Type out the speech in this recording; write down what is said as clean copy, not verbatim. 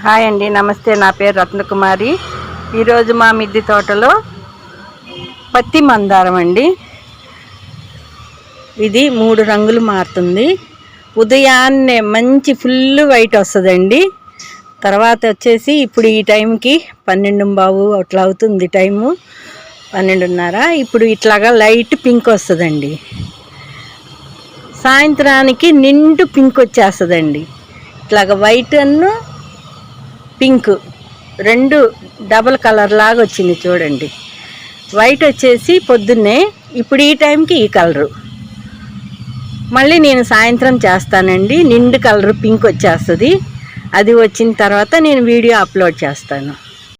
Hi అండి, నమస్తే. నా పేరు రత్నకుమారి. ఈరోజు మా మిద్దె తోటలో పత్తి మందారం అండి. ఇది 3 రంగులు మారుతుంది. ఉదయాన్నే మంచి ఫుల్ వైట్ వస్తుందండి. తర్వాత వచ్చేసి ఇప్పుడు ఈ టైంకి 12:15 అట్లా అవుతుంది టైము, 12:30. ఇప్పుడు ఇట్లాగా లైట్ పింక్ వస్తుందండి. సాయంత్రానికి నిండు పింక్ వచ్చేస్తుందండి. ఇట్లాగా వైట్ అన్ను పింక్ రెండు డబల్ కలర్ లాగా వచ్చింది చూడండి. వైట్ వచ్చేసి పొద్దున్నే, ఇప్పుడు ఈ టైంకి ఈ కలరు. మళ్ళీ నేను సాయంత్రం చేస్తానండి, నిండు కలరు పింక్ వచ్చేస్తుంది. అది వచ్చిన తర్వాత నేను వీడియో అప్లోడ్ చేస్తాను.